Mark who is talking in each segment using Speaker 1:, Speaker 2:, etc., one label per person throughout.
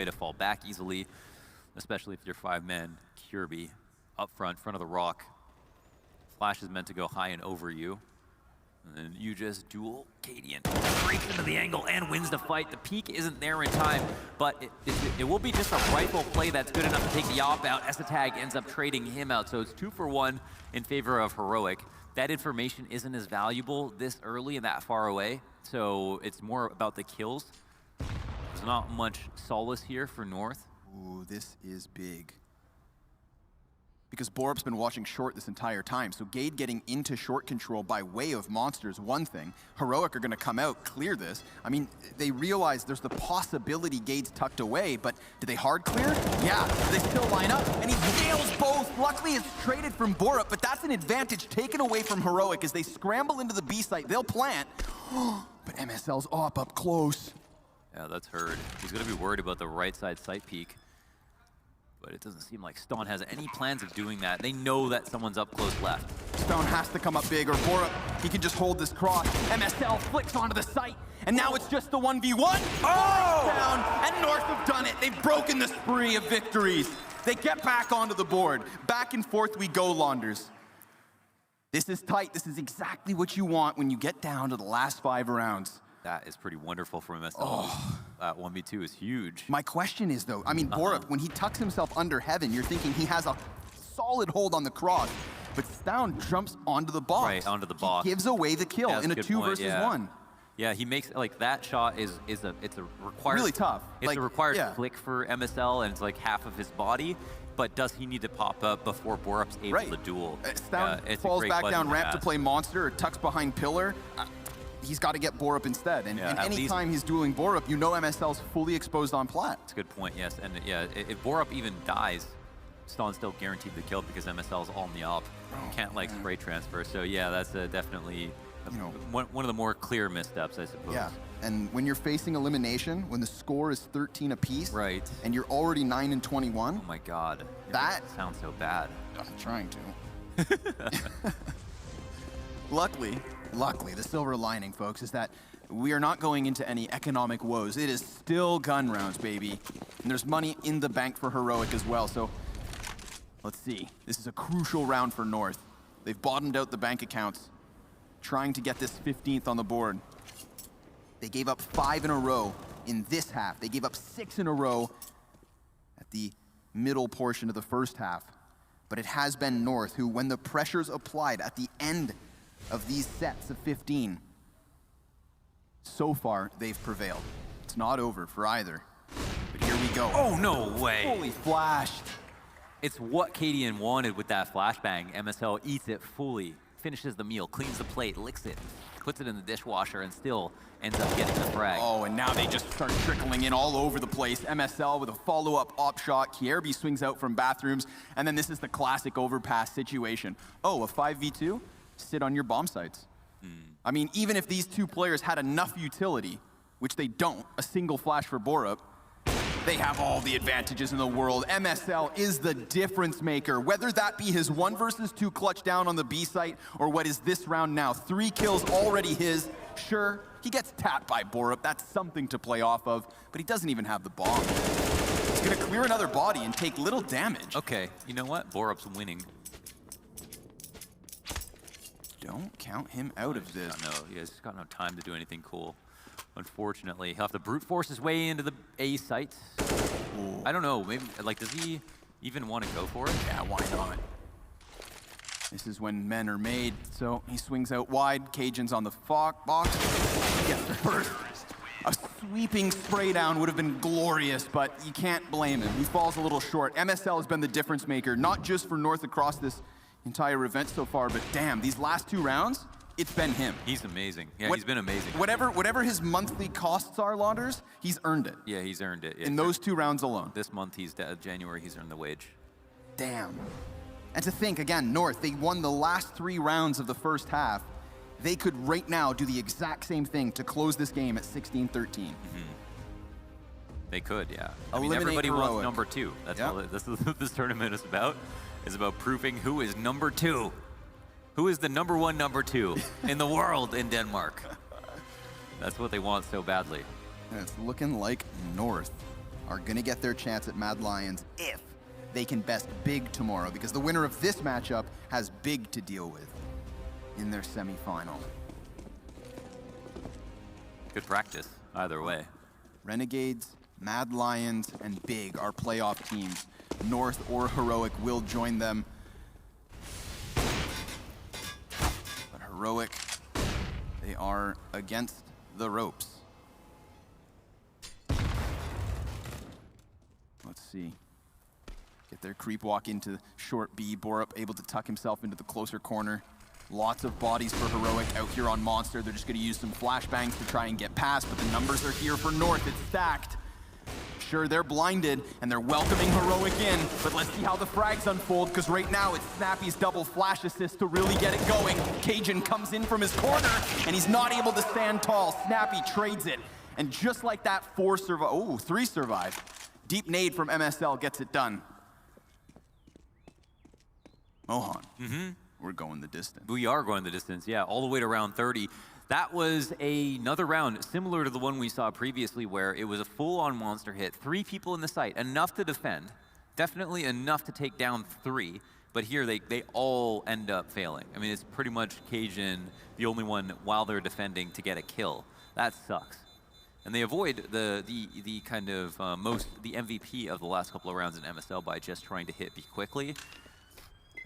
Speaker 1: way to fall back easily, especially if you're 5-man Kirby up front of the rock. Flash is meant to go high and over you. And then you just duel Cadian, breaks into the angle and wins the fight. The peak isn't there in time, but it will be just a rifle play that's good enough to take the op out. Esatag ends up trading him out, so it's 2 for 1 in favor of Heroic. That information isn't as valuable this early and that far away, so it's more about the kills. There's not much solace here for North.
Speaker 2: Ooh, this is big. Because Borup's been watching short this entire time, so Gade getting into short control by way of Monster is one thing. Heroic are gonna come out, clear this. I mean, they realize there's the possibility Gade's tucked away, but do they hard clear? Yeah, they still line up, and he nails both. Luckily, it's traded from Borup, but that's an advantage taken away from Heroic as they scramble into the B site. They'll plant, but MSL's up close.
Speaker 1: Yeah, that's heard. He's gonna be worried about the right side site peek. But it doesn't seem like Stone has any plans of doing that. They know that someone's up close left.
Speaker 2: Stone has to come up big, or Borup, he can just hold this cross. MSL flicks onto the site, and now it's just the 1v1. Oh! Down, and North have done it. They've broken the spree of victories. They get back onto the board. Back and forth we go, Launders. This is tight. This is exactly what you want when you get down to the last 5 rounds.
Speaker 1: That is pretty wonderful from MSL. That 1v2 is huge.
Speaker 2: My question is, though, I mean, Borup, when he tucks himself under heaven, you're thinking he has a solid hold on the cross, but Stone jumps onto the box.
Speaker 1: Right, onto the box.
Speaker 2: He gives away the kill in a 2 versus 1.
Speaker 1: Yeah, he makes, like, that shot it's a required...
Speaker 2: Really tough.
Speaker 1: It's like, a required flick for MSL, and it's like half of his body, but does he need to pop up before Borup's able to duel?
Speaker 2: Stone falls back down ramp to play Monster, or tucks behind pillar. He's got to get Borup instead. And anytime he's dueling Borup, you know MSL's fully exposed on plat.
Speaker 1: That's a good point, yes. And yeah, if Borup even dies, Stone's still guaranteed the kill because MSL's on the op. Can't like spray transfer. So yeah, that's definitely one of the more clear missteps, I suppose.
Speaker 2: Yeah, and when you're facing elimination, when the score is 13 apiece,
Speaker 1: right,
Speaker 2: and you're already 9 and 21.
Speaker 1: Oh my God,
Speaker 2: that
Speaker 1: sounds so bad.
Speaker 2: I'm trying to. Luckily, the silver lining, folks, is that we are not going into any economic woes. It is still gun rounds, baby. And there's money in the bank for Heroic as well, so let's see. This is a crucial round for North. They've bottomed out the bank accounts, trying to get this 15th on the board. They gave up 5 in a row in this half. They gave up 6 in a row at the middle portion of the first half. But it has been North who, when the pressure's applied at the end of these sets of 15, so far they've prevailed. It's not over for either, but here we go.
Speaker 1: Oh, no way.
Speaker 2: Fully flashed.
Speaker 1: It's what Cadian wanted with that flashbang. MSL eats it fully, finishes the meal, cleans the plate, licks it, puts it in the dishwasher, and still ends up getting the frag.
Speaker 2: Oh, and now they just start trickling in all over the place. MSL with a follow-up op shot. Kierby swings out from bathrooms, and then this is the classic overpass situation. Oh, a 5v2? Sit on your bomb sites. I mean, even if these two players had enough utility, which they don't, a single flash for Borup, they have all the advantages in the world. MSL is the difference maker, whether that be his 1 versus 2 clutch down on the B site, or what is this round now. 3 kills already his. Sure, he gets tapped by Borup. That's something to play off of, but he doesn't even have the bomb. He's gonna clear another body and take little damage.
Speaker 1: Okay, you know what? Borup's winning.
Speaker 2: Don't count him out of this.
Speaker 1: He has got no time to do anything cool. Unfortunately, he'll have to brute force his way into the A site.
Speaker 2: Ooh.
Speaker 1: I don't know, maybe, like, does he even want to go for it?
Speaker 2: Yeah, why not? This is when men are made, so he swings out wide. Cajun's on the box. He gets the first. A sweeping spray down would have been glorious, but you can't blame him. He falls a little short. MSL has been the difference maker, not just for North across this entire event so far, but damn, these last 2 rounds, it's been him.
Speaker 1: He's amazing. Yeah, he's been amazing.
Speaker 2: Whatever his monthly costs are, Launders, he's earned it.
Speaker 1: Yeah, he's earned it.
Speaker 2: In those 2 rounds alone.
Speaker 1: This month, January, he's earned the wage.
Speaker 2: Damn. And to think, again, North, they won the last 3 rounds of the first half. They could right now do the exact same thing to close this game at 16-13.
Speaker 1: They could, yeah. I mean, everybody wants number 2. That's all this tournament is about. Is about proving who is number 2. Who is the number 1 number 2 in the world in Denmark. That's what they want so badly.
Speaker 2: And it's looking like North. are going to get their chance at Mad Lions if they can best big tomorrow, because the winner of this matchup has big to deal with in their semifinal.
Speaker 1: Good practice, either way.
Speaker 2: Renegades, Mad Lions, and Big are playoff teams. North or Heroic will join them. But Heroic, they are against the ropes. Let's see. Get their creep walk into short B. Borup able to tuck himself into the closer corner. Lots of bodies for Heroic out here on Monster. They're just going to use some flashbangs to try and get past, but the numbers are here for North. It's stacked. Sure, they're blinded, and they're welcoming Heroic in, but let's see how the frags unfold, because right now it's Snappy's double flash assist to really get it going. Cajun comes in from his corner, and he's not able to stand tall. Snappy trades it, and just like that, 3 survive. Deep nade from MSL gets it done. Mohan, we're going the distance.
Speaker 1: We are going the distance, yeah, all the way to round 30. That was another round similar to the one we saw previously, where it was a full-on monster hit. 3 people in the site, enough to defend, definitely enough to take down 3. But here they all end up failing. I mean, it's pretty much Cajun, the only one while they're defending to get a kill. That sucks. And they avoid the kind of the MVP of the last couple of rounds in MSL by just trying to hit B quickly.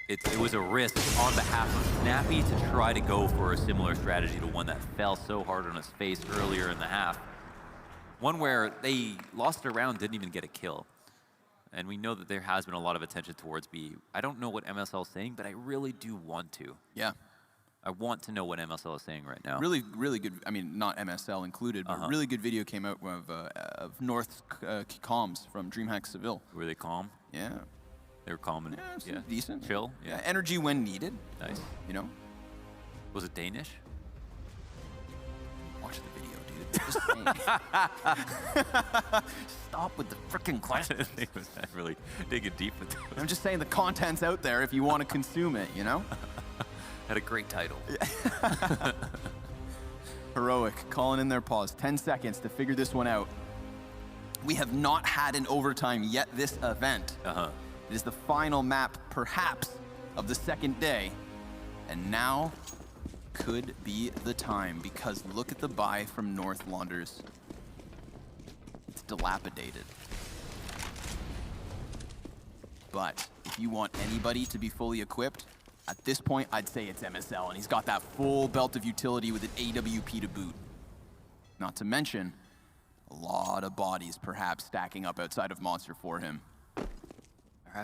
Speaker 1: It was a risk on behalf of Snappy to try to go for a similar strategy to one that fell so hard on his face earlier in the half. One where they lost a round, didn't even get a kill. And we know that there has been a lot of attention towards B. I don't know what MSL is saying, but I really do want to.
Speaker 2: Yeah.
Speaker 1: I want to know what MSL is saying right now.
Speaker 2: Really, really good, I mean, not MSL included, but really good video came out of North's comms from DreamHack Seville.
Speaker 1: Were they calm?
Speaker 2: Yeah.
Speaker 1: They were calm and
Speaker 2: decent.
Speaker 1: Chill?
Speaker 2: Yeah. Energy when needed.
Speaker 1: Nice.
Speaker 2: You know?
Speaker 1: Was it Danish?
Speaker 2: Watch the video, dude. Just saying. Stop with the frickin' questions.
Speaker 1: I was really digging deep with those.
Speaker 2: I'm just saying the content's out there if you want to consume it, you know?
Speaker 1: Had a great title.
Speaker 2: Heroic calling in their pause. 10 seconds to figure this one out. We have not had an overtime yet this event. It is the final map, perhaps, of the second day. And now could be the time, because look at the buy from North Launders. It's dilapidated. But if you want anybody to be fully equipped, at this point, I'd say it's MSL, and he's got that full belt of utility with an AWP to boot. Not to mention, a lot of bodies perhaps stacking up outside of Monster for him.
Speaker 1: There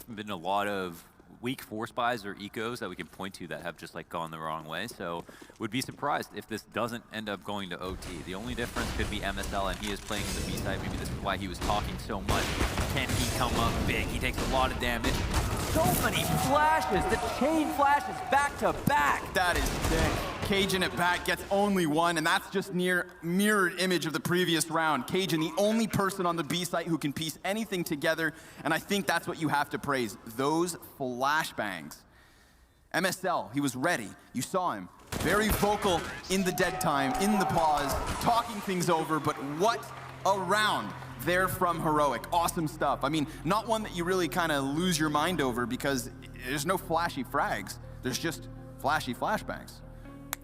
Speaker 1: haven't been a lot of weak force buys or ecos that we can point to that have just like gone the wrong way, so would be surprised if this doesn't end up going to OT. The only difference could be MSL, and he is playing the B side. Maybe this is why he was talking so much. Can he come up big? He takes a lot of damage. So many flashes, the chain flashes back to back.
Speaker 2: That is sick. Cajun at bat gets only one, and that's just near mirrored image of the previous round. Cajun, the only person on the B site who can piece anything together, and I think that's what you have to praise, those flashbangs. MSL, he was ready. You saw him. Very vocal in the dead time, in the pause, talking things over, but what a round there from Heroic. Awesome stuff. I mean, not one that you really kind of lose your mind over, because there's no flashy frags. There's just flashy flashbangs.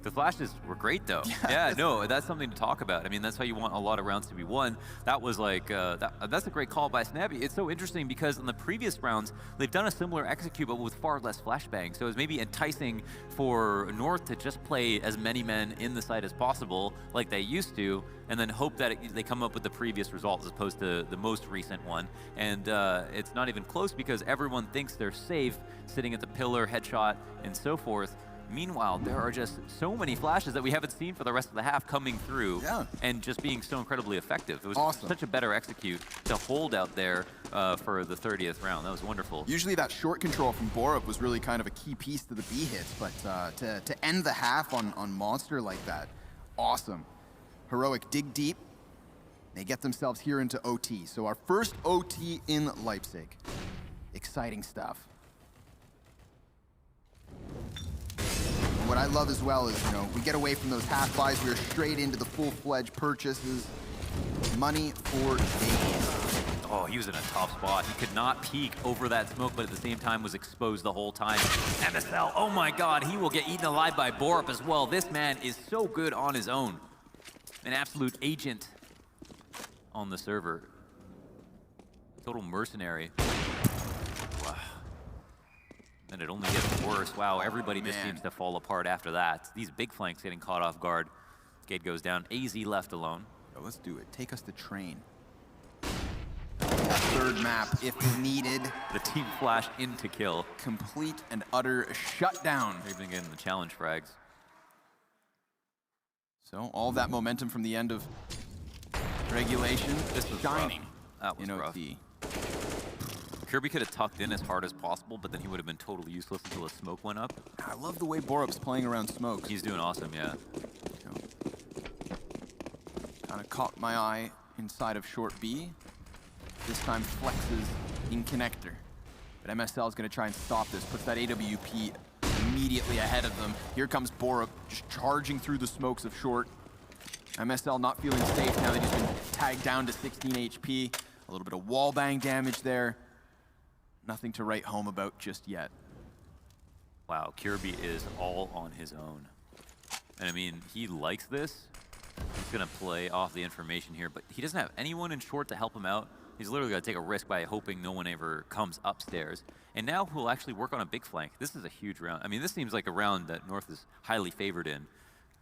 Speaker 1: The flashes were great, though. Yeah, no, that's something to talk about. I mean, that's how you want a lot of rounds to be won. That was like, that's a great call by Snappy. It's so interesting because in the previous rounds, they've done a similar execute, but with far less flashbangs. So it was maybe enticing for North to just play as many men in the site as possible, like they used to, and then hope that they come up with the previous result as opposed to the most recent one. And it's not even close because everyone thinks they're safe, sitting at the pillar, headshot, and so forth. Meanwhile, there are just so many flashes that we haven't seen for the rest of the half coming through and just being so incredibly effective. It was such a better execute to hold out there for the 30th round. That was wonderful.
Speaker 2: Usually that short control from Borup was really kind of a key piece to the B hits, but to end the half on Monster like that, awesome. Heroic dig deep. They get themselves here into OT. So our first OT in Leipzig. Exciting stuff. What I love as well is, you know, we get away from those half buys. We're straight into the full-fledged purchases. Money for days.
Speaker 1: Oh, he was in a tough spot. He could not peek over that smoke, but at the same time was exposed the whole time. MSL, oh my God, he will get eaten alive by Borup as well. This man is so good on his own. An absolute agent on the server. Total mercenary. Wow. And it only gets worse. Wow, everybody just seems to fall apart after that. These big flanks getting caught off guard. Skate goes down. AZ left alone.
Speaker 2: Oh, let's do it. Take us to train. Third map, if needed.
Speaker 1: The team flash into kill.
Speaker 2: Complete and utter shutdown.
Speaker 1: They're even getting the challenge frags.
Speaker 2: So all that momentum from the end of regulation,
Speaker 1: This was
Speaker 2: shining.
Speaker 1: Rough. That was rough. Kirby could have tucked in as hard as possible, but then he would have been totally useless until the smoke went up.
Speaker 2: I love the way Borup's playing around smokes.
Speaker 1: He's doing awesome, yeah.
Speaker 2: Kind of caught my eye inside of short B. This time flexes in connector. But MSL is going to try and stop this, puts that AWP immediately ahead of them. Here comes Borup, just charging through the smokes of short. MSL not feeling safe now that he's been tagged down to 16 HP. A little bit of wallbang damage there. Nothing to write home about just yet.
Speaker 1: Wow, Kirby is all on his own. And I mean, he likes this. He's gonna play off the information here, but he doesn't have anyone in short to help him out. He's literally gonna take a risk by hoping no one ever comes upstairs. And now he'll actually work on a big flank. This is a huge round. I mean, this seems like a round that North is highly favored in.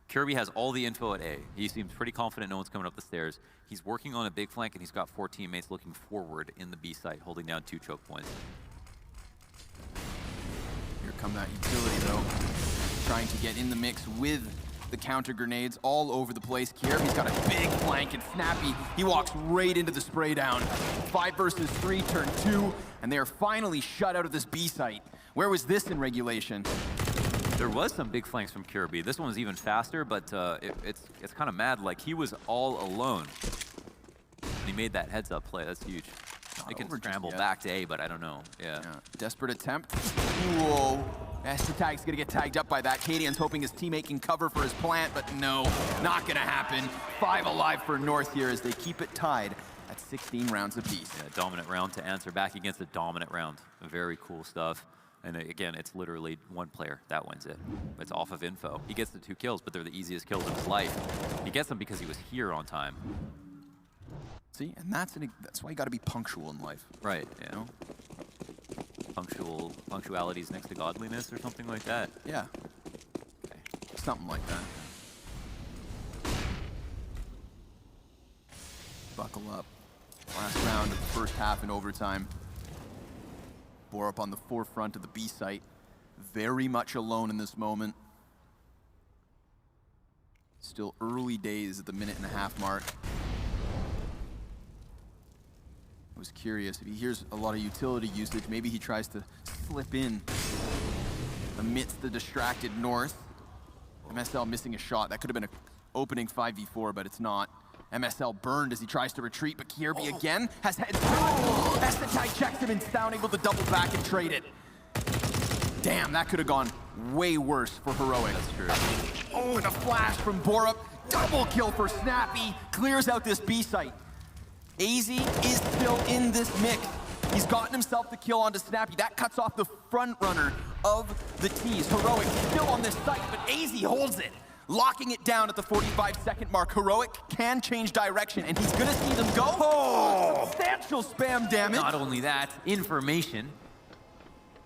Speaker 1: Kirby has all the info at A. He seems pretty confident no one's coming up the stairs. He's working on a big flank, and he's got 4 teammates looking forward in the B site, holding down 2 choke points.
Speaker 2: Here come that utility, though. Trying to get in the mix with the counter grenades all over the place. Kirby's got a big flank, and Snappy, he walks right into the spray down. 5 versus 3, turn 2, and they are finally shut out of this B site. Where was this in regulation?
Speaker 1: There was some big flanks from Kirby. This one's even faster, but it's kind of mad. Like, he was all alone. And he made that heads-up play. That's huge. They can scramble back to A, but I don't know. Yeah.
Speaker 2: Desperate attempt. Whoa. Tag's gonna get tagged up by that. Cadian's hoping his teammate can cover for his plant, but no, not gonna happen. 5 alive for North here as they keep it tied at 16 rounds apiece.
Speaker 1: Yeah, dominant round to answer back against a dominant round. Very cool stuff. And again, it's literally one player that wins it. It's off of info. He gets the 2 kills, but they're the easiest kills of his life. He gets them because he was here on time.
Speaker 2: See, and that's why you got to be punctual in life.
Speaker 1: Right. Yeah. You know? Punctuality is next to godliness, or something like that.
Speaker 2: Yeah.
Speaker 1: Okay.
Speaker 2: Something like that. Buckle up. Last round of the first half in overtime. Borup on the forefront of the B site. Very much alone in this moment. Still early days at the 1.5-minute mark. I was curious, if he hears a lot of utility usage, maybe he tries to slip in amidst the distracted North. MSL missing a shot. That could have been an opening 5v4, but it's not. MSL burned as he tries to retreat, but Kirby again has heads through. Estetai checks him and is now able to double back and trade it. Damn, that could have gone way worse for Heroic.
Speaker 1: That's true.
Speaker 2: Oh, and a flash from Borup. Double kill for Snappy. Clears out this B site. AZ is still in this mix. He's gotten himself the kill onto Snappy. That cuts off the front runner of the T's. Heroic still on this site, but AZ holds it. Locking it down at the 45-second mark. Heroic can change direction, and he's gonna see them go. Oh! Substantial spam damage.
Speaker 1: Not only that, information.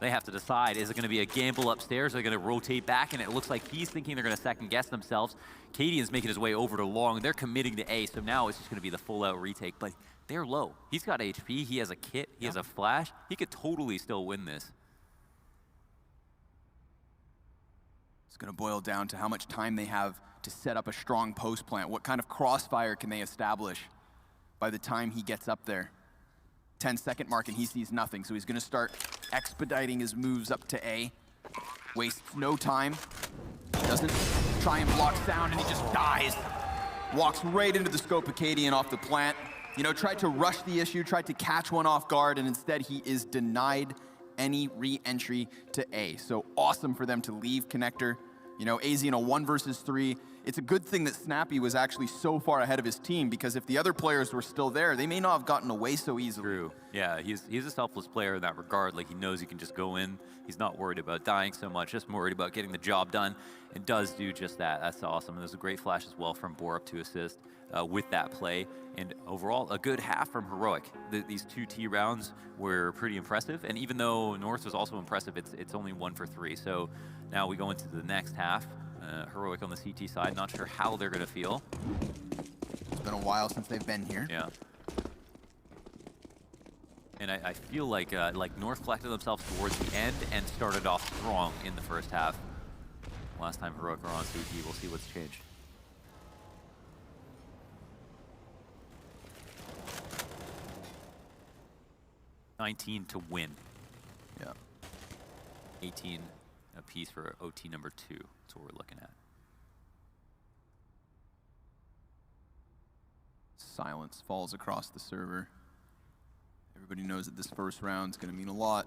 Speaker 1: They have to decide, is it gonna be a gamble upstairs? Are they gonna rotate back? And it looks like he's thinking they're gonna second guess themselves. Cadian's making his way over to long. They're committing to A, so now it's just gonna be the full out retake, but they're low. He's got HP, he has a kit, he has a flash. He could totally still win this.
Speaker 2: It's going to boil down to how much time they have to set up a strong post plant. What kind of crossfire can they establish by the time he gets up there? 10-second mark and he sees nothing, so he's going to start expediting his moves up to A. Wastes no time. Doesn't try and block sound, and he just dies. Walks right into the scope of Cadian off the plant. You know, tried to rush the issue, tried to catch one off guard, and instead he is denied any re-entry to A. So awesome for them to leave connector. You know, AZ in a 1 versus 3 it's a good thing that Snappy was actually so far ahead of his team, because if the other players were still there, they may not have gotten away so easily.
Speaker 1: True. Yeah, he's a selfless player in that regard. Like, he knows he can just go in. He's not worried about dying so much, just worried about getting the job done, and does do just that. That's awesome. And there's a great flash as well from Borup to assist with that play. And overall, a good half from Heroic. These 2 T rounds were pretty impressive. And even though North was also impressive, it's only 1 for 3. So now we go into the next half. Heroic on the CT side, not sure how they're going to feel.
Speaker 2: It's been a while since they've been here.
Speaker 1: Yeah. And I feel like North collected themselves towards the end and started off strong in the first half. Last time Heroic were on CT, we'll see what's changed. $19 to win.
Speaker 2: Yeah.
Speaker 1: 18 apiece for OT number 2. That's what we're looking at.
Speaker 2: Silence falls across the server. Everybody knows that this first round's going to mean a lot.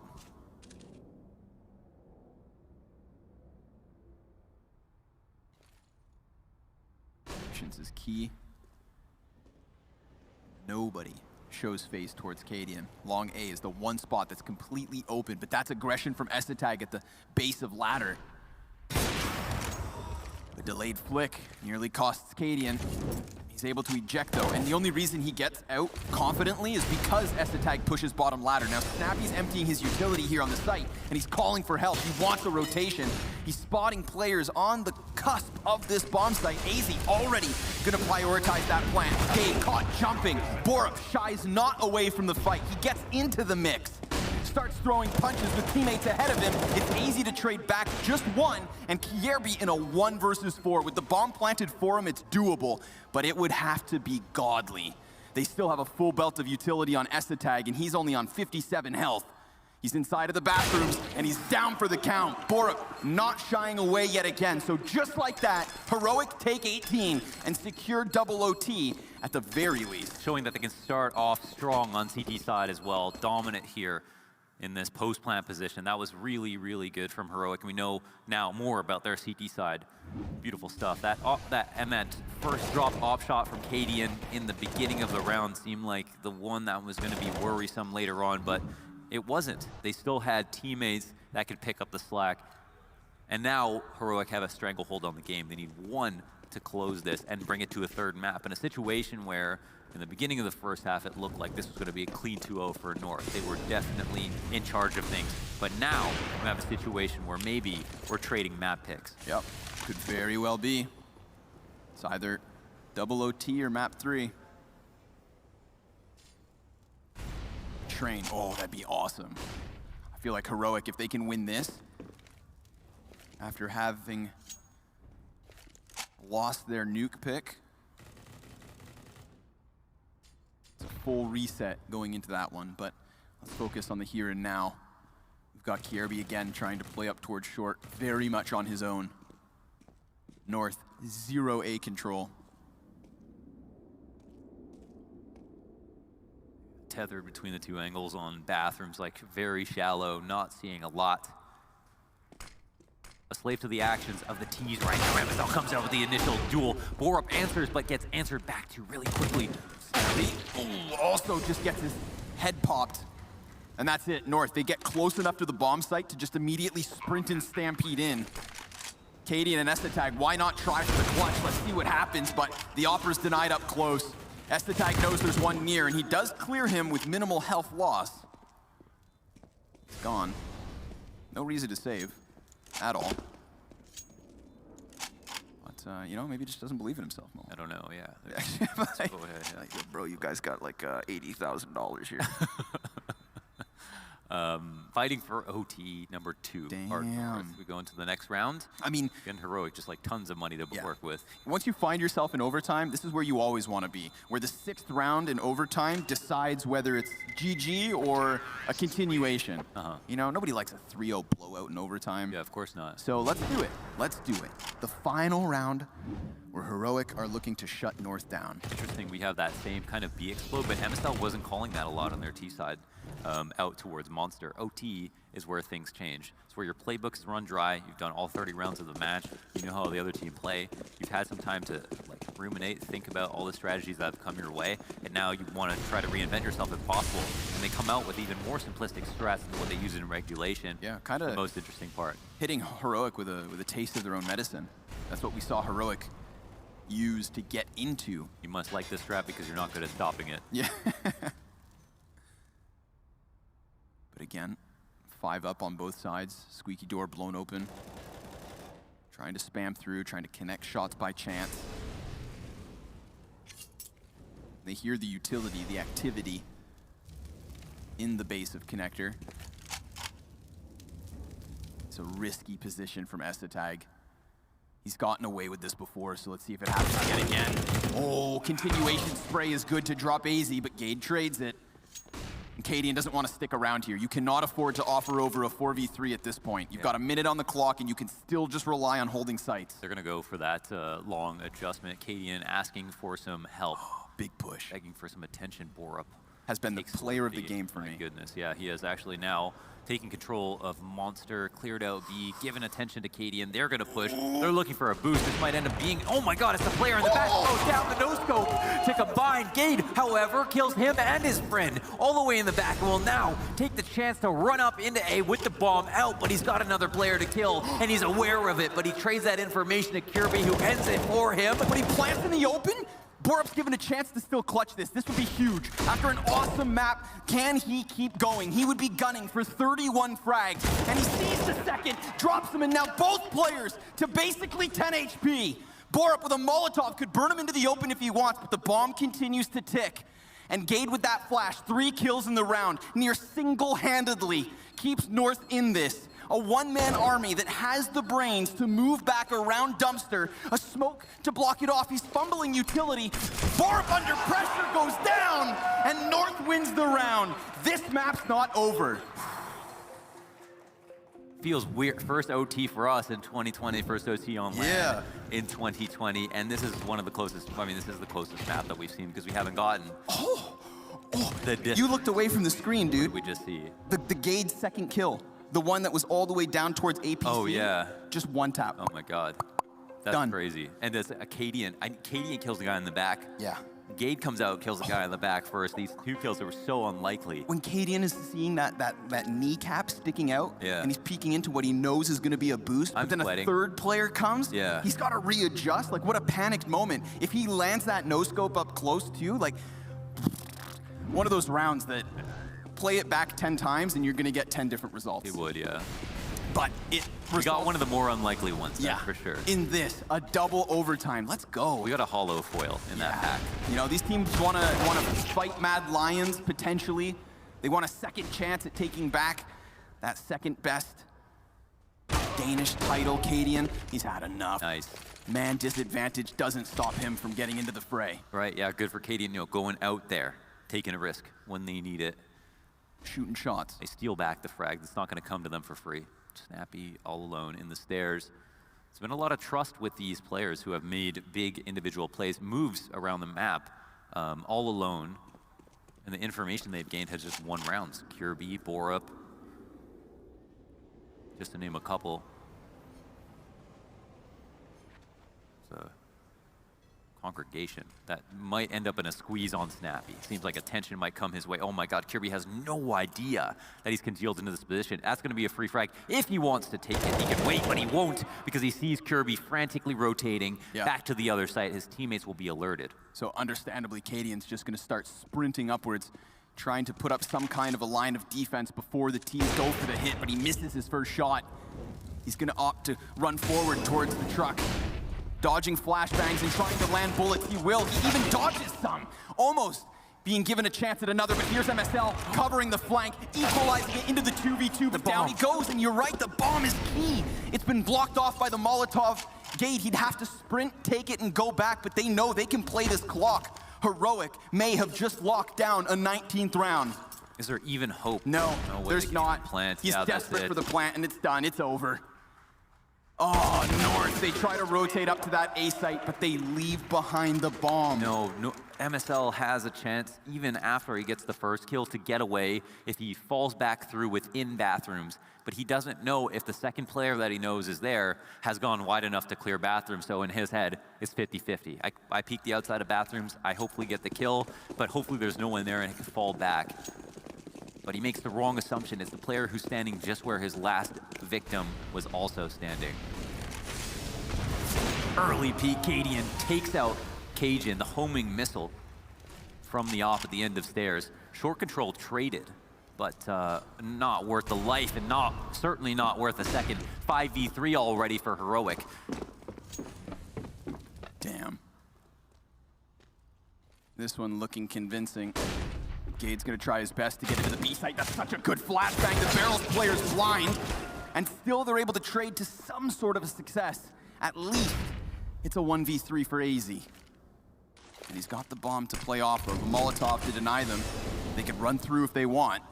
Speaker 2: Patience is key. Nobody shows face towards Cadian. Long A is the one spot that's completely open, but that's aggression from Essetag at the base of ladder. The delayed flick nearly costs Cadian. He's able to eject though, and the only reason he gets out confidently is because Essetag pushes bottom ladder. Now Snappy's emptying his utility here on the site, and he's calling for help. He wants a rotation. He's spotting players on the cusp of this bomb site. AZ already gonna prioritize that plant. K caught jumping. Borup shies not away from the fight. He gets into the mix. Starts throwing punches with teammates ahead of him. It's easy to trade back just one, and Kierby in a 1 versus 4. With the bomb planted for him, it's doable, but it would have to be godly. They still have a full belt of utility on Essetag, and he's only on 57 health. He's inside of the bathrooms, and he's down for the count. Borup not shying away yet again. So just like that, Heroic take 18 and secure double OT at the very least.
Speaker 1: Showing that they can start off strong on CT side as well. Dominant here in this post-plant position. That was really, really good from Heroic. And we know now more about their CT side. Beautiful stuff. That first drop op shot from Cadian in the beginning of the round seemed like the one that was going to be worrisome later on, but it wasn't. They still had teammates that could pick up the slack. And now Heroic have a stranglehold on the game. They need 1 to close this and bring it to a 3rd map in a situation where in the beginning of the first half, it looked like this was going to be a clean 2-0 for North. They were definitely in charge of things. But now we have a situation where maybe we're trading map picks.
Speaker 2: Yep, could very well be. It's either double OT or map 3. Train, oh, that'd be awesome. I feel like Heroic, if they can win this, after having lost their nuke pick, a full reset going into that one, but let's focus on the here and now. We've got Kierby again trying to play up towards short, very much on his own. North, 0 A control.
Speaker 1: Tethered between the 2 angles on bathrooms, like very shallow, not seeing a lot. A slave to the actions of the T's right now. Ramazal comes out with the initial duel. Borup answers, but gets answered back to really quickly.
Speaker 2: Also just gets his head popped. And that's it, North. They get close enough to the bomb site to just immediately sprint and stampede in. Cadian and Essetag, why not try for the clutch? Let's see what happens, but the Opera's denied up close. Essetag knows there's one near, and he does clear him with minimal health loss. It's gone. No reason to save at all. But, you know, maybe he just doesn't believe in himself, Mo.
Speaker 1: I don't know, yeah.
Speaker 3: Like, bro, you guys got like $80,000 here.
Speaker 1: Fighting for OT number 2.
Speaker 2: Damn.
Speaker 1: We go into the next round.
Speaker 2: I mean,
Speaker 1: again, Heroic, just like tons of money to work with.
Speaker 2: Once you find yourself in overtime, this is where you always want to be, where the 6th round in overtime decides whether it's GG or a continuation. You know, nobody likes a 3-0 blowout in overtime.
Speaker 1: Yeah, of course not.
Speaker 2: So let's do it. Let's do it. The final round, where Heroic are looking to shut North down.
Speaker 1: Interesting, we have that same kind of B explode, but MSL wasn't calling that a lot on their T side out towards Monster. OT is where things change. It's where your playbooks run dry. You've done all 30 rounds of the match. You know how the other team play. You've had some time to ruminate, think about all the strategies that have come your way, and now you want to try to reinvent yourself if possible. And they come out with even more simplistic strats than what they use in regulation.
Speaker 2: Yeah, kind of
Speaker 1: the most interesting part.
Speaker 2: Hitting Heroic with a taste of their own medicine. That's what we saw Heroic use to get into.
Speaker 1: You must like this strat because you're not good at stopping it.
Speaker 2: Yeah. But again, 5 up on both sides. Squeaky door blown open. Trying to spam through, trying to connect shots by chance. They hear the utility, the activity in the base of connector. It's a risky position from Essetag. He's gotten away with this before, so let's see if it happens yet again. Oh, continuation spray is good to drop AZ, but Gade trades it. And Cadian doesn't want to stick around here. You cannot afford to offer over a 4v3 at this point. You've got a minute on the clock, and you can still just rely on holding sights.
Speaker 1: They're going to go for that long adjustment. Cadian asking for some help.
Speaker 2: Big push.
Speaker 1: Begging for some attention. Borup
Speaker 2: has been the player of the game for me.
Speaker 1: My goodness, yeah, he has actually now taken control of Monster, cleared out B, given attention to Cadian. They're going to push. They're looking for a boost. This might end up being, oh my god, it's the player in the back. Goes down the no-scope to combine. Gade, however, kills him and his friend all the way in the back and will now take the chance to run up into A with the bomb out, but he's got another player to kill, and he's aware of it, but he trades that information to Kirby, who ends it for him.
Speaker 2: But he plants in the open? Borup's given a chance to still clutch this. This would be huge. After an awesome map, can he keep going? He would be gunning for 31 frags, and he sees the second, drops them, and now both players to basically 10 HP. Borup with a Molotov could burn him into the open if he wants, but the bomb continues to tick. And Gade with that flash, 3 kills in the round, near single-handedly keeps North in this. A one-man army that has the brains to move back around Dumpster, a smoke to block it off. He's fumbling utility. Borup under pressure goes down, and North wins the round. This map's not over.
Speaker 1: Feels weird. First OT for us in 2020, first OT on land in 2020, and this is one of the closest, I mean, this is the closest map that we've seen because we haven't gotten
Speaker 2: You looked away from the screen, dude.
Speaker 1: We just see
Speaker 2: the Gade's second kill. The one that was all the way down towards APC.
Speaker 1: Oh, yeah.
Speaker 2: Just one tap.
Speaker 1: Oh, my God. That's
Speaker 2: Done.
Speaker 1: crazy. And there's a Cadian. Cadian kills the guy in the back.
Speaker 2: Yeah.
Speaker 1: Gade comes out, kills the guy in the back first. These 2 kills that were so unlikely.
Speaker 2: When Cadian is seeing that kneecap sticking out, and he's peeking into what he knows is going to be a boost, but then a third player comes, he's got to readjust. Like, what a panicked moment. If he lands that no-scope up close, too, like, one of those rounds that play it back 10 times and you're going to get 10 different results.
Speaker 1: He would, yeah.
Speaker 2: But we
Speaker 1: got one of the more unlikely ones, for sure.
Speaker 2: In this, a double overtime. Let's go.
Speaker 1: We got a hollow foil in that pack.
Speaker 2: You know, these teams want to fight Mad Lions, potentially. They want a second chance at taking back that second best Danish title. Cadian, he's had enough.
Speaker 1: Nice.
Speaker 2: Man disadvantage doesn't stop him from getting into the fray.
Speaker 1: Right, yeah, good for Cadian, you know, going out there, taking a risk when they need it.
Speaker 2: Shooting shots.
Speaker 1: They steal back the frag. It's not going to come to them for free. Snappy all alone in the stairs. There's been a lot of trust with these players who have made big individual plays, moves around the map, all alone. And the information they've gained has just won rounds. Kirby, Borup, just to name a couple. So, congregation that might end up in a squeeze on Snappy. Seems like attention might come his way. Oh my god, Kirby has no idea that he's congealed into this position. That's going to be a free frag. If he wants to take it, he can wait, but he won't because he sees Kirby frantically rotating back to the other side. His teammates will be alerted.
Speaker 2: So understandably, Cadian's just going to start sprinting upwards, trying to put up some kind of a line of defense before the teams go for the hit, but he misses his first shot. He's going to opt to run forward towards the truck. Dodging flashbangs and trying to land bullets, he will. He even dodges some. Almost being given a chance at another, but here's MSL covering the flank, equalizing it into the 2v2, but down he goes, and you're right, the bomb is key. It's been blocked off by the Molotov Gate. He'd have to sprint, take it, and go back, but they know they can play this clock. Heroic may have just locked down a 19th round.
Speaker 1: Is there even hope?
Speaker 2: No, there's not.
Speaker 1: Plant.
Speaker 2: He's desperate for the plant, and it's done. It's over. Oh, North, they try to rotate up to that A site, but they leave behind the bomb.
Speaker 1: No, MSL has a chance, even after he gets the first kill, to get away if he falls back through within bathrooms. But he doesn't know if the second player that he knows is there has gone wide enough to clear bathrooms. So in his head, it's 50-50. I peek the outside of bathrooms, I hopefully get the kill, but hopefully there's no one there and he can fall back. But he makes the wrong assumption. It's the player who's standing just where his last victim was also standing. Early peek, Cadian takes out Cajun, the homing missile from the off at the end of stairs. Short control traded, but not worth the life and certainly not worth a second. 5v3 already for Heroic.
Speaker 2: Damn. This one looking convincing. Gade's gonna try his best to get into the B site. That's such a good flashbang. The Barrels player's blind. And still they're able to trade to some sort of a success. At least it's a 1v3 for AZ. And he's got the bomb to play off of, a Molotov to deny them. They can run through if they want.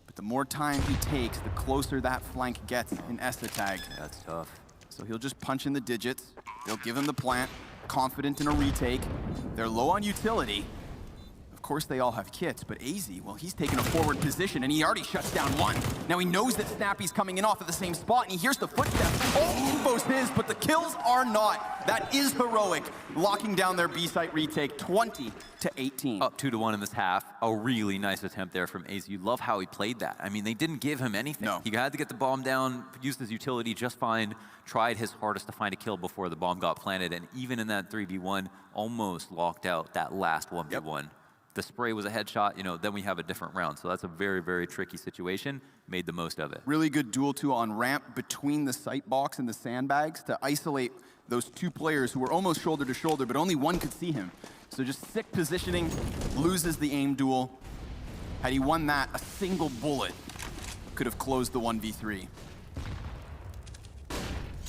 Speaker 2: But the more time he takes, the closer that flank gets in ESTA tag.
Speaker 1: That's tough.
Speaker 2: So he'll just punch in the digits. They'll give him the plant, confident in a retake. They're low on utility. Of course, they all have kits, but AZ, well, he's taking a forward position, and he already shuts down one. Now he knows that Snappy's coming in off at the same spot, and he hears the footsteps. Oh, Info's his, but the kills are not. That is Heroic, locking down their B-site retake, 20-18.
Speaker 1: Up 2-1 in this half. A really nice attempt there from AZ. You love how he played that. I mean, they didn't give him anything.
Speaker 2: No.
Speaker 1: He had to get the bomb down, used his utility just fine, tried his hardest to find a kill before the bomb got planted, and even in that 3v1, almost locked out that last 1v1.
Speaker 2: Yep.
Speaker 1: The spray was a headshot, you know, then we have a different round. So that's a very, very tricky situation. Made the most of it.
Speaker 2: Really good duel too on ramp between the sight box and the sandbags to isolate those two players who were almost shoulder to shoulder, but only one could see him. So just sick positioning, loses the aim duel. Had he won that, a single bullet could have closed the 1v3.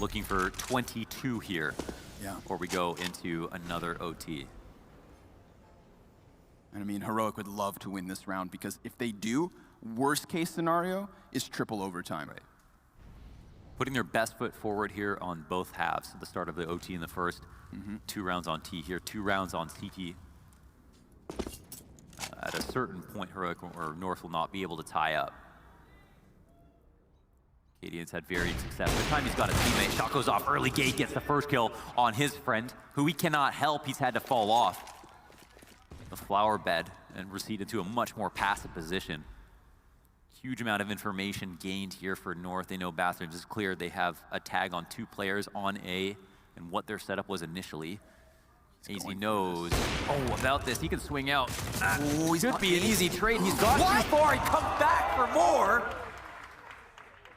Speaker 1: Looking for 22 here.
Speaker 2: Yeah.
Speaker 1: Before we go into another OT.
Speaker 2: And I mean, Heroic would love to win this round because if they do, worst case scenario is triple overtime.
Speaker 1: Right. Putting their best foot forward here on both halves at the start of the OT in the first. 2 rounds on T here, 2 rounds on CT. At a certain point, Heroic or North will not be able to tie up. Cadian's had varying success. By the time he's got a teammate, shot goes off early. Gate gets the first kill on his friend, who he cannot help. He's had to fall off the flower bed and recede into a much more passive position. Huge amount of information gained here for North. They know bathrooms is clear. They have a tag on 2 players on A and what their setup was initially. AZ knows about this. He can swing out.
Speaker 2: Oh,
Speaker 1: Could be an easy trade. He's gone too far. He comes back for more.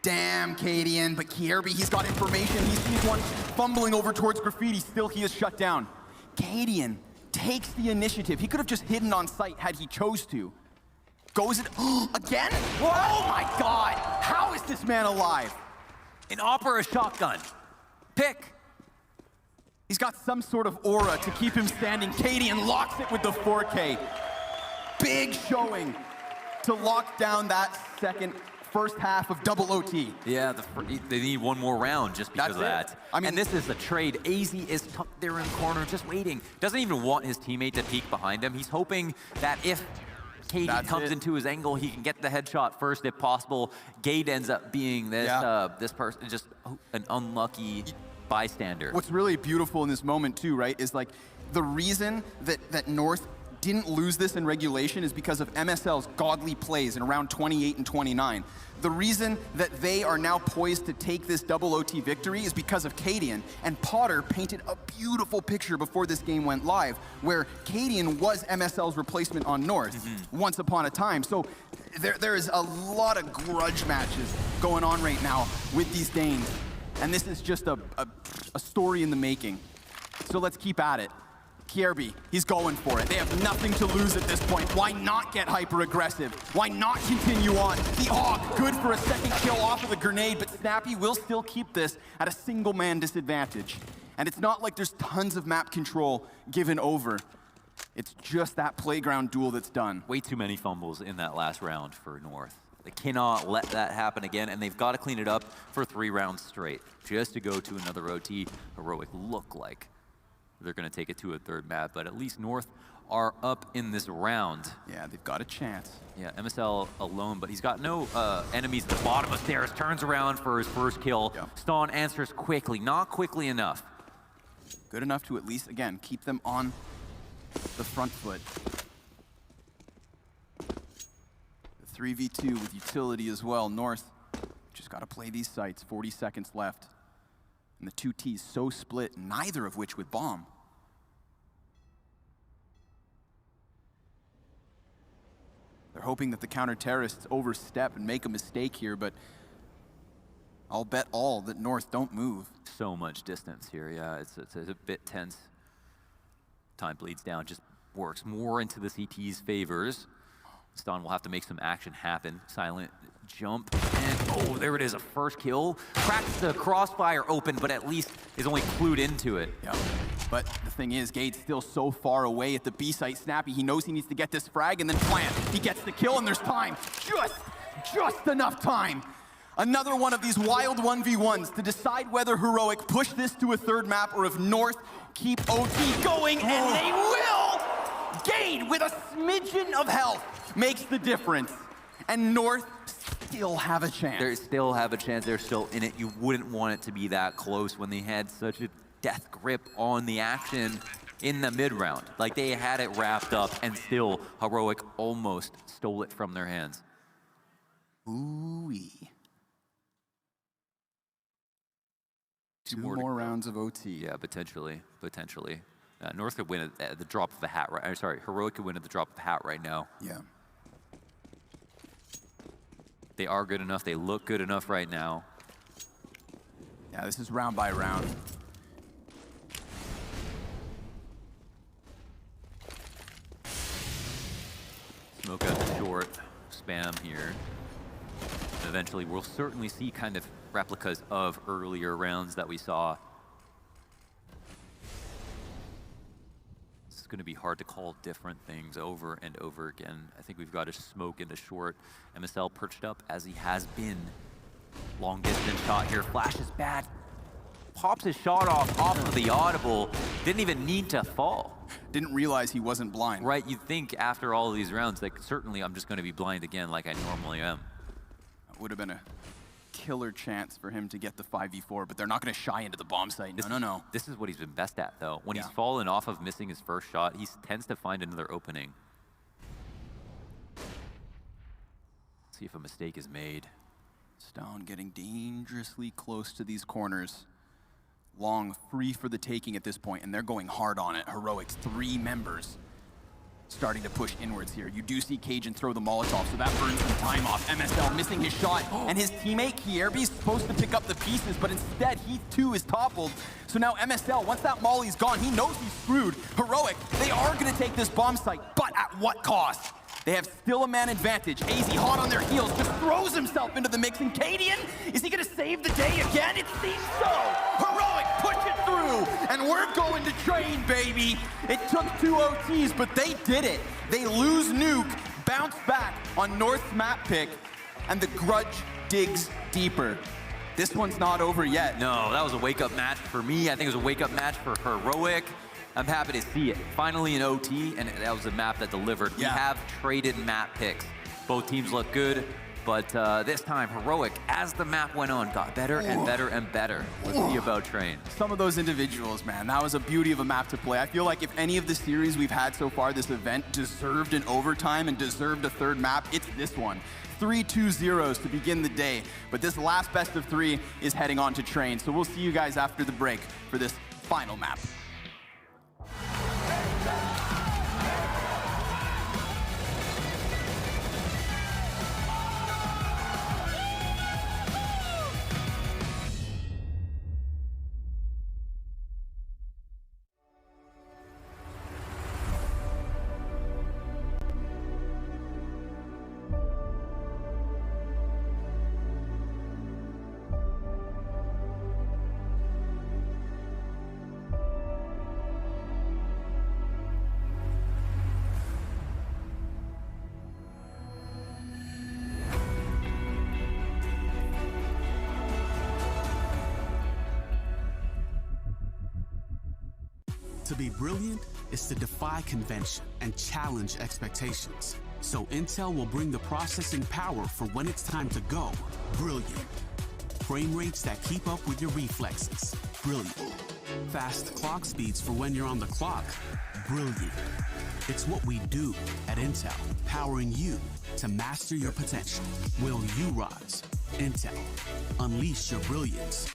Speaker 2: Damn, Cadian, but Kierby, he's got information. He sees one fumbling over towards Graffiti. Still, he is shut down. Cadian takes the initiative. He could have just hidden on site had he chose to. Goes it again? What? Oh my God! How is this man alive?
Speaker 1: An opera shotgun. Pick.
Speaker 2: He's got some sort of aura to keep him standing. Cadian locks it with the 4K. Big showing to lock down that first half of double OT.
Speaker 1: Yeah, they need one more round just because of that.
Speaker 2: I mean,
Speaker 1: and this is the trade. AZ is tucked there in the corner, just waiting. Doesn't even want his teammate to peek behind him. He's hoping that if Cade comes into his angle, he can get the headshot first if possible. Gade ends up being this this person, just an unlucky bystander.
Speaker 2: What's really beautiful in this moment too, right, is like the reason that North didn't lose this in regulation is because of MSL's godly plays in round 28 and 29. The reason that they are now poised to take this double OT victory is because of Cadian, and Potter painted a beautiful picture before this game went live, where Cadian was MSL's replacement on North once upon a time. So there is a lot of grudge matches going on right now with these Danes, and this is just a story in the making. So let's keep at it. Kierby, he's going for it. They have nothing to lose at this point. Why not get hyper-aggressive? Why not continue on? The Hawk, good for a second kill off of the grenade, but Snappy will still keep this at a single-man disadvantage. And it's not like there's tons of map control given over. It's just that playground duel that's done.
Speaker 1: Way too many fumbles in that last round for North. They cannot let that happen again, and they've got to clean it up for 3 rounds straight just to go to another OT. Heroic look like they're going to take it to a 3rd map, but at least North are up in this round.
Speaker 2: Yeah, they've got a chance.
Speaker 1: Yeah, MSL alone, but he's got no enemies at the bottom of stairs. Turns around for his first kill.
Speaker 2: Yep.
Speaker 1: Ston answers quickly, not quickly enough.
Speaker 2: Good enough to at least, again, keep them on the front foot. The 3v2 with utility as well. North just got to play these sites. 40 seconds left. And the 2 Ts so split, neither of which with bomb. They're hoping that the counter-terrorists overstep and make a mistake here, but I'll bet all that North don't move.
Speaker 1: So much distance here, yeah, it's a bit tense. Time bleeds down, just works more into the CT's favors. Ston will have to make some action happen. Silent jump, and oh, there it is, a first kill. Cracks the crossfire open, but at least is only clued into it.
Speaker 2: Yep. But the thing is, Gade's still so far away at the B site. Snappy, he knows he needs to get this frag and then plant. He gets the kill, and there's time. Just enough time. Another one of these wild 1v1s to decide whether Heroic push this to a 3rd map or if North keep OT going, and they will! Gade, with a smidgen of health, makes the difference. And North still have a chance.
Speaker 1: They still have a chance. They're still in it. You wouldn't want it to be that close when they had such a death grip on the action in the mid-round. Like, they had it wrapped up, and still Heroic almost stole it from their hands.
Speaker 2: Ooh-wee. 2
Speaker 1: more
Speaker 2: more rounds of OT.
Speaker 1: Yeah, potentially. North could win at the drop of a hat. Right? Sorry, Heroic could win at the drop of a hat right now.
Speaker 2: Yeah.
Speaker 1: They are good enough. They look good enough right now.
Speaker 2: Yeah, this is round by round.
Speaker 1: Smoke out the short, spam here. And eventually, we'll certainly see kind of replicas of earlier rounds that we saw. It's going to be hard to call different things over and over again. I think we've got to smoke into short. MSL perched up as he has been. Long distance shot here. Flash is bad. Pops his shot off of the audible. Didn't even need to fall.
Speaker 2: Didn't realize he wasn't blind.
Speaker 1: Right, you'd think after all of these rounds, like, certainly I'm just going to be blind again like I normally am.
Speaker 2: That would have been a killer chance for him to get the 5v4, but they're not going to shy into the bomb site. No.
Speaker 1: This is what he's been best at, though. When
Speaker 2: Yeah.
Speaker 1: he's fallen off of missing his first shot, he tends to find another opening. See if a mistake is made.
Speaker 2: Stone getting dangerously close to these corners. Long free for the taking at this point, and they're going hard on it. Heroic's 3 members starting to push inwards here. You do see Cajun throw the Molotov, so that burns some time off. MSL missing his shot, and his teammate Kierby's supposed to pick up the pieces, but instead he too is toppled. So now MSL, once that Molly's gone, he knows he's screwed. Heroic, they are gonna take this bomb site, but at what cost? They have still a man advantage. AZ hot on their heels, just throws himself into the mix. And Cadian, is he gonna save the day again? It seems so. Heroic push it through, and we're going to train, baby. It took 2 OTs, but they did it. They lose nuke, bounce back on North's map pick, and the grudge digs deeper. This one's not over yet.
Speaker 1: No, that was a wake-up match for me. I think it was a wake-up match for Heroic. I'm happy to see it. Finally an OT, and that was a map that delivered.
Speaker 2: Yeah.
Speaker 1: We have traded map picks. Both teams look good, but this time Heroic, as the map went on, got better and better and better. Let's see about Train.
Speaker 2: Some of those individuals, man, that was a beauty of a map to play. I feel like if any of the series we've had so far this event deserved an overtime and deserved a 3rd map, it's this one. 3-2-0s to begin the day. But this last best of 3 is heading on to Train. So we'll see you guys after the break for this final map.
Speaker 4: To be brilliant is to defy convention and challenge expectations. So Intel will bring the processing power for when it's time to go. Brilliant. Frame rates that keep up with your reflexes. Brilliant. Fast clock speeds for when you're on the clock. Brilliant. It's what we do at Intel, powering you to master your potential. Will you rise? Intel. Unleash your brilliance.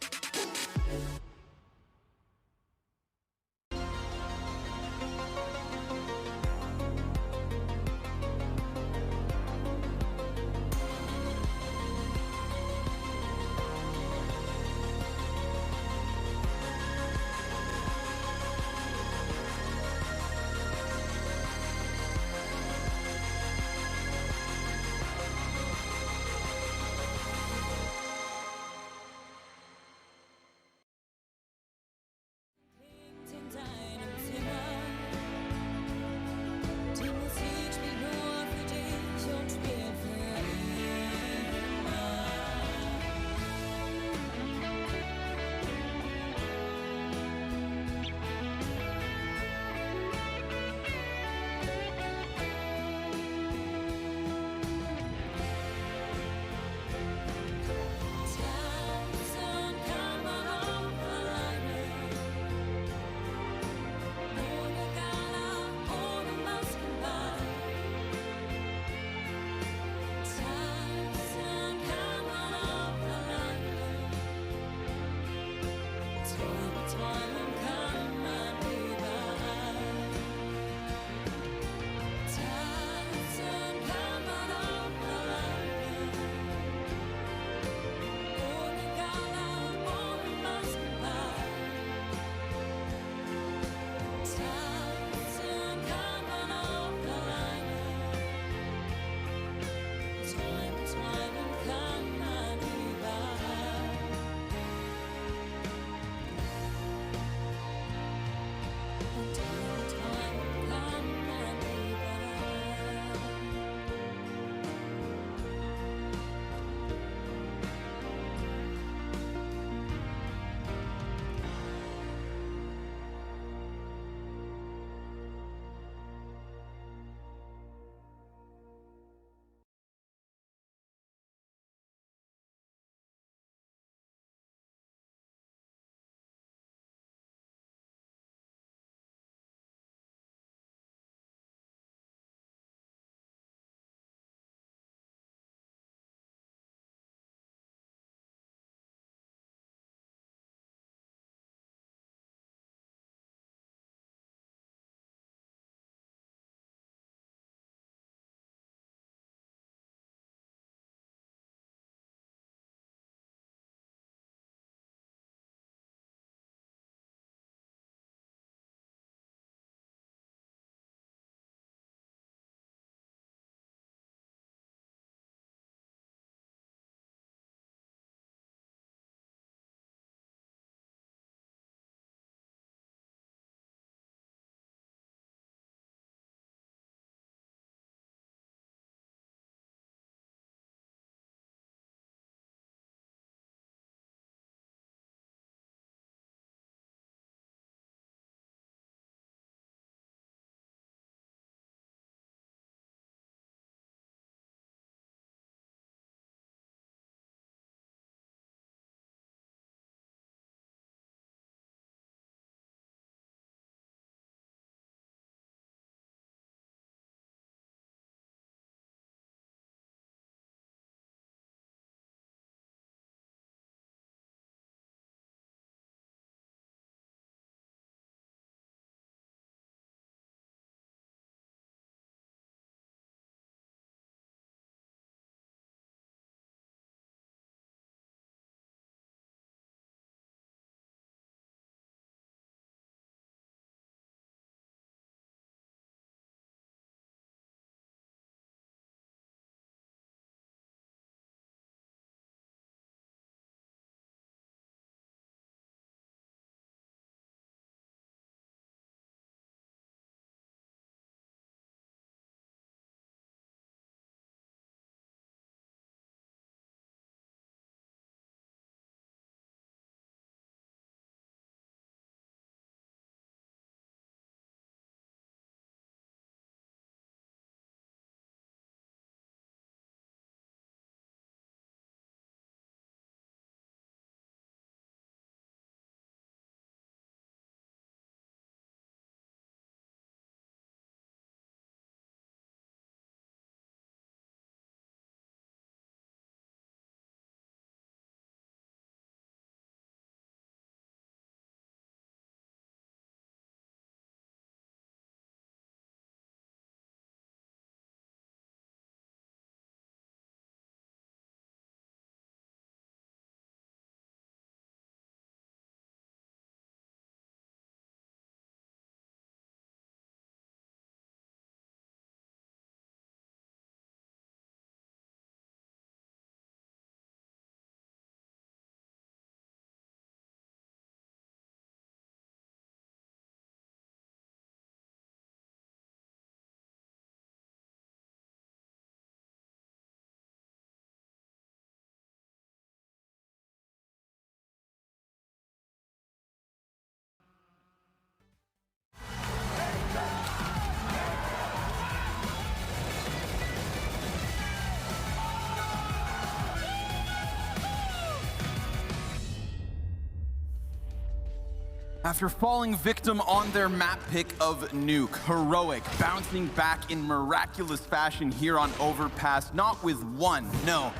Speaker 2: After falling victim on their map pick of Nuke, Heroic bouncing back in miraculous fashion here on Overpass, not with one, no,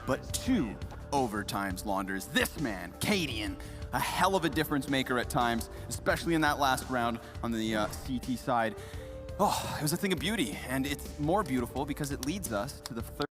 Speaker 2: but two overtimes, Launders. This man, Cadian, a hell of a difference maker at times, especially in that last round on the CT side. Oh, it was a thing of beauty, and it's more beautiful because it leads us to the third.